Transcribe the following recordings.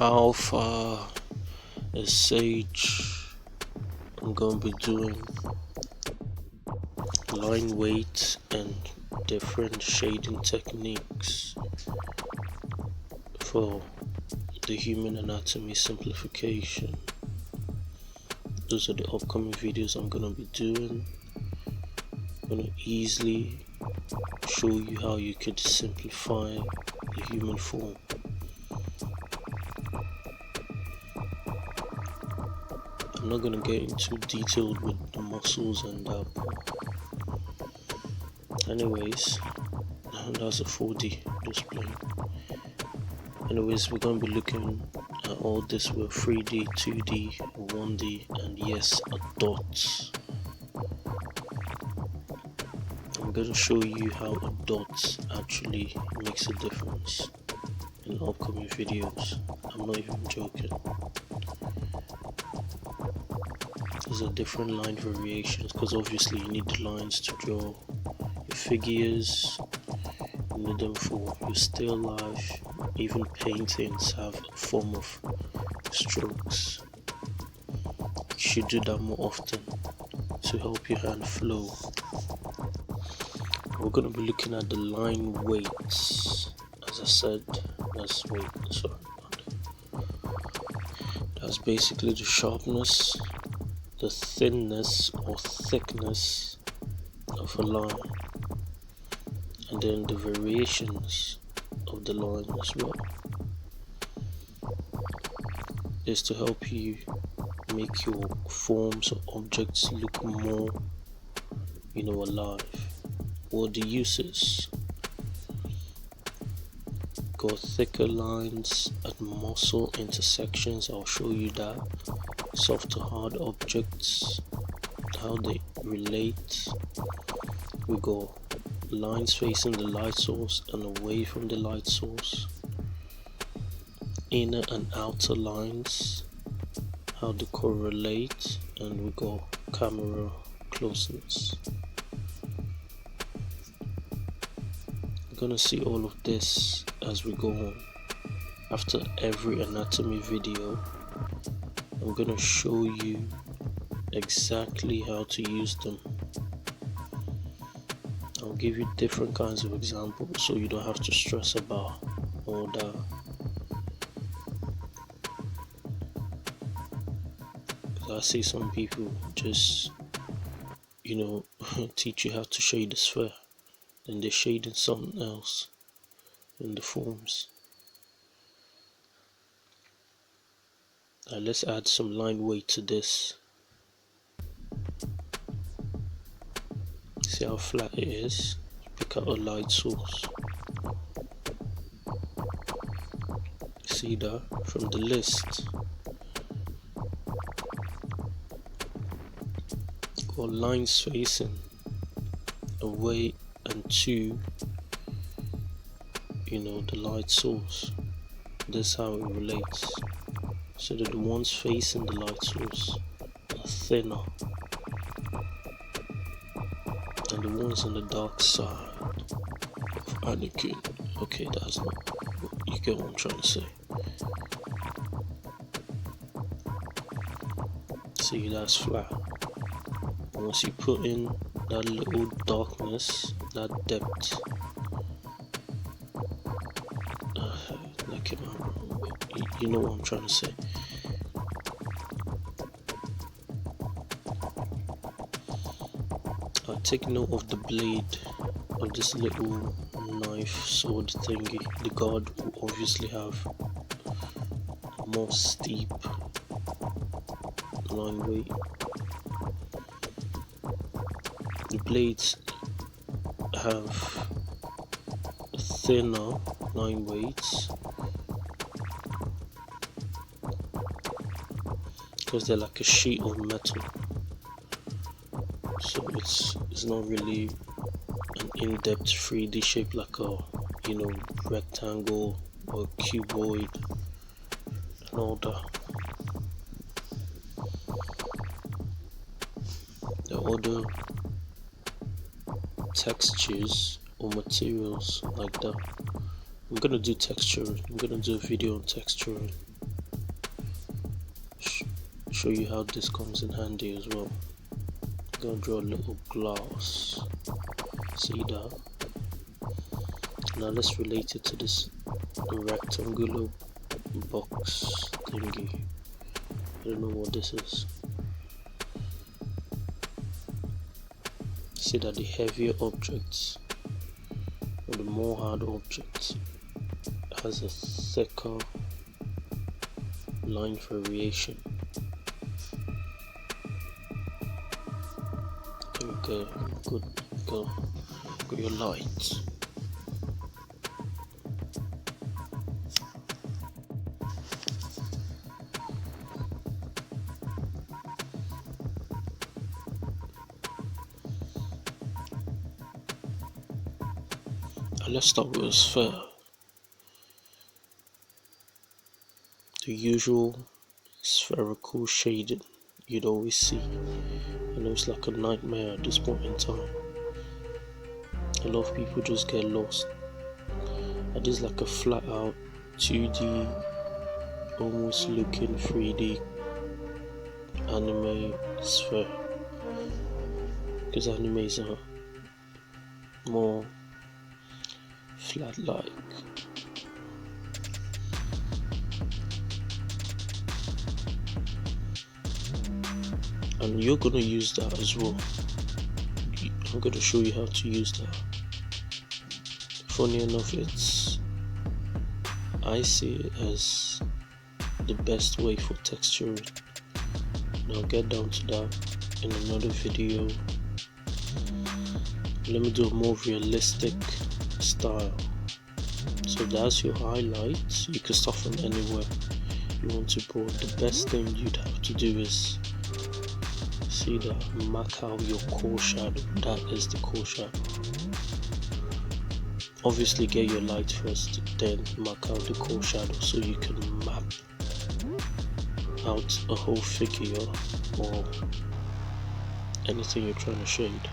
alpha, sh. I'm going to be doing line weight and different shading techniques for the human anatomy simplification. Those are the upcoming videos I'm going to be doing. I'm going to easily show you how you could simplify the human form. I'm not going to get into detailed with the muscles and that, anyways, that's a 4D display. Anyways, we're going to be looking at all this with 3D, 2D, 1D, and yes, a dot. I'm going to show you how a dot actually makes a difference in upcoming videos. I'm not even joking. These are different line variations because obviously you need the lines to draw your figures, you need them for your still life. Even paintings have a form of strokes. You should do that more often to help your hand flow. We're going to be looking at the line weights. As I said, that's basically the sharpness, the thinness or thickness of a line, and then the variations of the line as well. Is to help you make your forms or objects look more, alive. What the uses? Got thicker lines at muscle intersections. I'll show you that. Soft to hard objects, how they relate. We got lines facing the light source and away from the light source. Inner and outer lines, how they correlate, and we got camera closeness. We're gonna see all of this as we go on. After every anatomy video, I'm gonna show you exactly how to use them. I'll give you different kinds of examples so you don't have to stress about all that. I see some people just, teach you how to shade a sphere, then they're shading something else in the forms. Let's add some line weight to this. See how flat it is? Pick out a light source. See that from the list. Got lines facing away and to, the light source. This is how it relates. So that the ones facing the light source are thinner, and the ones on the dark side of Anakin. Okay, that's not. You get what I'm trying to say. See, that's flat. Once you put in that little darkness, that depth, you know what I'm trying to say. Take note of the blade of this little knife sword thingy. The guard will obviously have a more steep line weight. The blades have thinner line weights because they're like a sheet of metal. So it's not really an in-depth 3D shape like a rectangle or cuboid and all that. There are other textures or materials like that. I'm gonna do texturing. I'm gonna do a video on texturing show you how this comes in handy as well. I'm gonna draw a little glass. See that? Now let's relate it to this rectangular box thingy. I don't know what this is. See that the heavier objects or the more hard objects has a thicker line variation. There we go. Good. Go. Got your lights. Let's start with a sphere. The usual spherical shading you'd always see. I know it's like a nightmare at this point in time. A lot of people just get lost. It is like a flat out 2D, almost looking 3D anime sphere. Because animes are more flat like. And you're gonna use that as well. I'm gonna show you how to use that. Funny enough, I see it as the best way for texturing. And I'll get down to that in another video. Let me do a more realistic style. So that's your highlights. You can start from anywhere you want to put. The best thing you'd have to do is see that, mark out your core shadow. That is the core shadow. Obviously get your light first, then mark out the core shadow so you can map out a whole figure or anything you're trying to shade.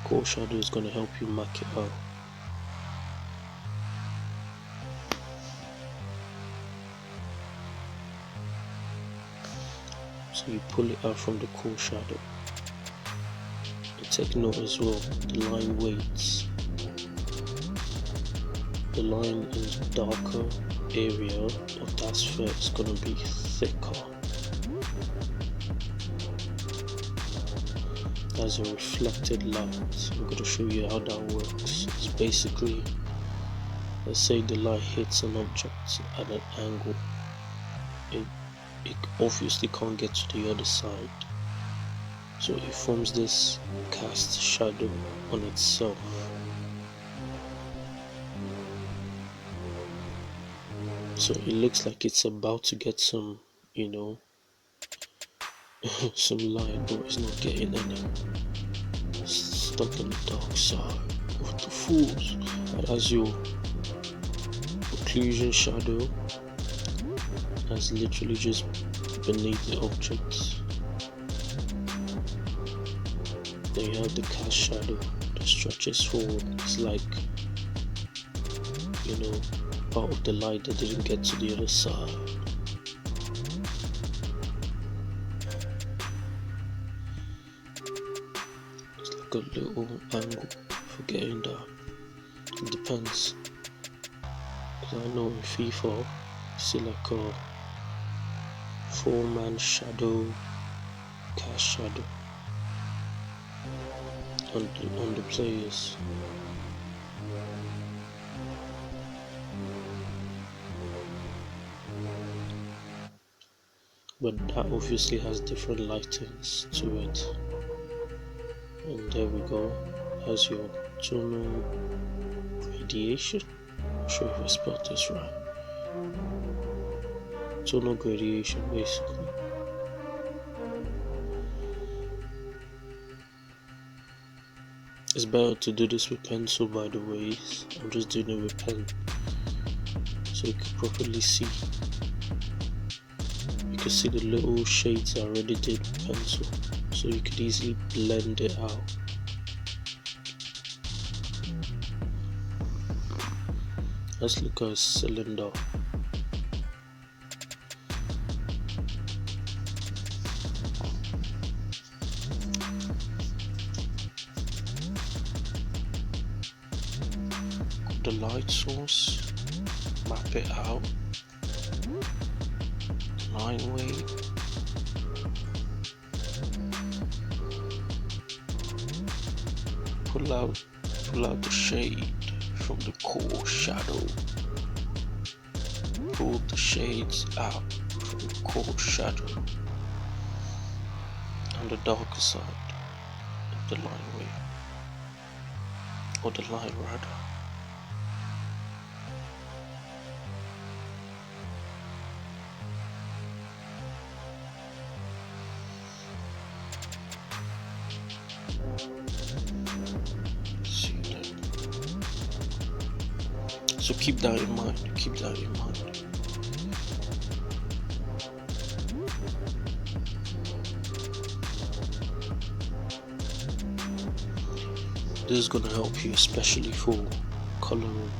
Core shadow is going to help you mark it out. So you pull it out from the core shadow. And take note as well, the line weights. The line in the darker area of that sphere is going to be thicker. As a reflected light. I'm going to show you how that works. It's basically, let's say the light hits an object at an angle. It obviously can't get to the other side, so it forms this cast shadow on itself. So it looks like it's about to get some, some light, but it's not getting any. Stuck in the dark side of the fools. And as your occlusion shadow, that's literally just beneath the object. Then you have the cast shadow that stretches forward. It's like, part of the light that didn't get to the other side. It's like a little angle for getting that. It depends. Because I know in FIFA, you see like a 4-man shadow, cast shadow on the players. But that obviously has different lightings to it. And there we go. Has your tonal gradation. I'm not sure if I spelled this right. Tonal gradation, basically. It's better to do this with pencil, by the way. I'm just doing it with pen, so you can properly see. You can see the little shades I already did with pencil, so you could easily blend it out. Let's look at a cylinder. the light source, map it out, line weight, pull out the shade from the core shadow. Pull the shades out from the core shadow and the darker side of the line weight, or the line rather. So keep that in mind, This is gonna help you especially for coloring,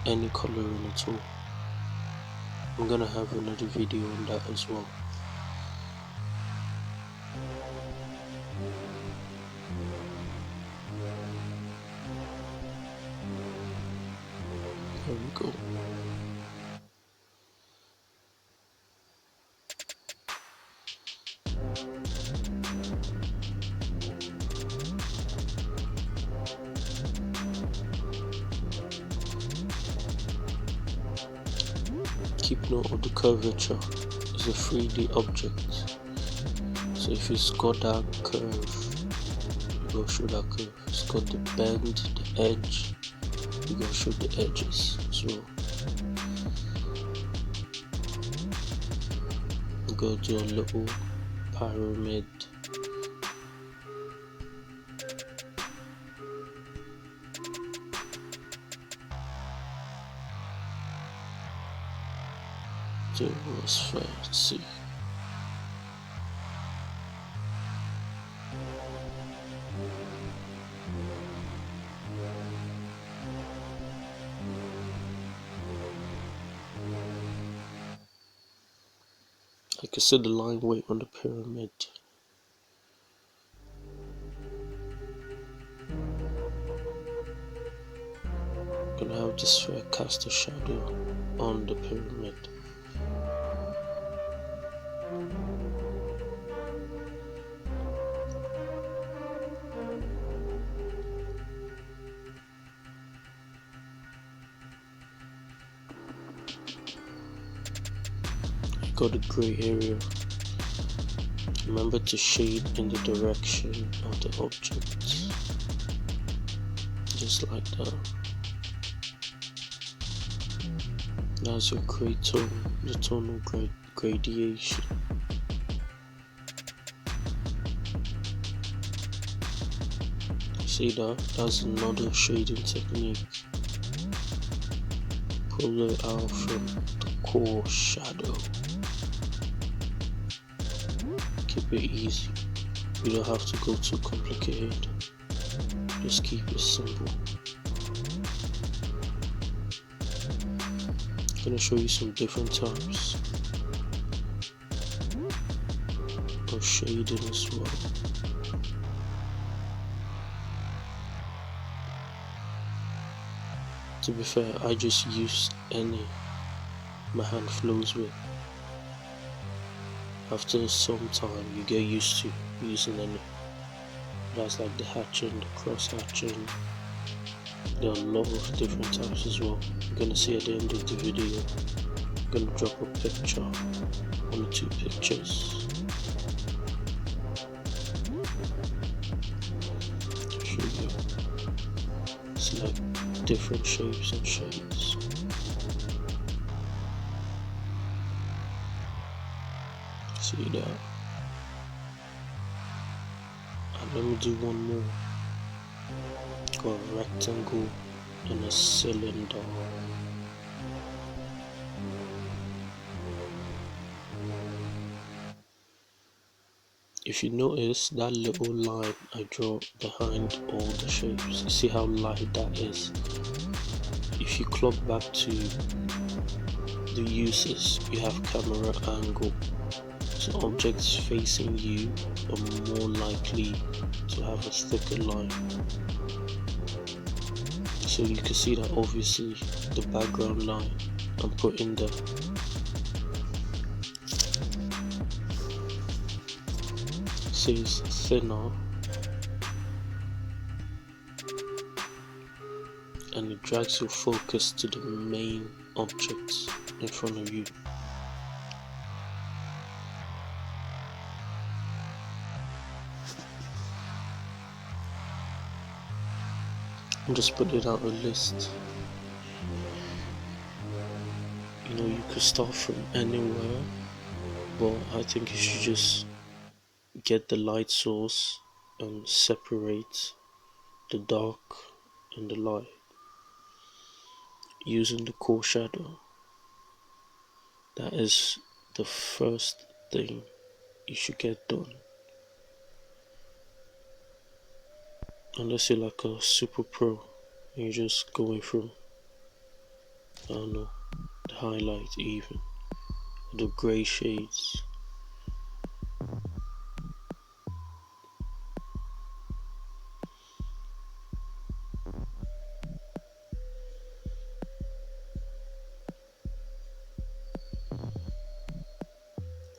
any coloring at all. I'm gonna have another video on that as well. There we go. Keep note of the curvature. It's a 3D object, so if it's got that curve, you go show that curve. If it's got the bend, the edge, you go show the edges as well. Go to a little pyramid. Do what's fair, let's see. I can see the line weight on the pyramid. I'm gonna have this sphere cast a shadow on the pyramid. Got a grey area. Remember to shade in the direction of the object, just like that. That's your grey tone, the tonal gradation. See that? That's another shading technique. Pull it out from the core shadow. Keep it easy. You don't have to go too complicated. Just keep it simple. I'm gonna show you some different types of shading as well. To be fair, I just use any my hand flows with. After some time, you get used to using any. That's like the hatching, the cross hatching. There are a lot of different types as well. You're gonna see at the end of the video. I'm gonna drop a picture, 1 or 2 pictures. To show you. It's like different shapes and shades. See that? And let me do one more. Got a rectangle and a cylinder. If you notice that little line I draw behind all the shapes, see how light that is? If you clock back to the uses, you have camera angle. So objects facing you are more likely to have a thicker line. So you can see that obviously the background line I'm putting there says thinner, and it drags your focus to the main object in front of you. I'm just putting out a list. You could start from anywhere, but I think you should just get the light source and separate the dark and the light using the core shadow. That is the first thing you should get done, unless you're like a super pro and you're just going from, I don't know, the highlight even, the grey shades.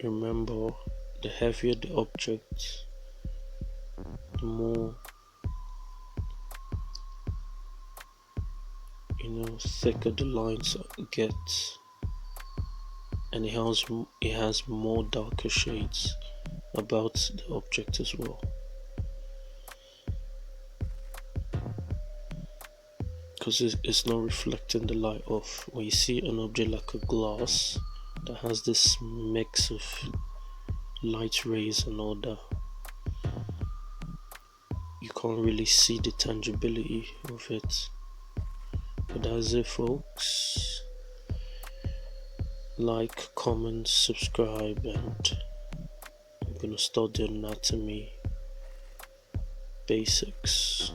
Remember, the heavier the object, the more thicker the lines get, and it has more darker shades about the object as well, because it's not reflecting the light off. When you see an object like a glass that has this mix of light rays and all that, you can't really see the tangibility of it. But that's it, folks. Like, comment, subscribe, and I'm gonna start the anatomy basics.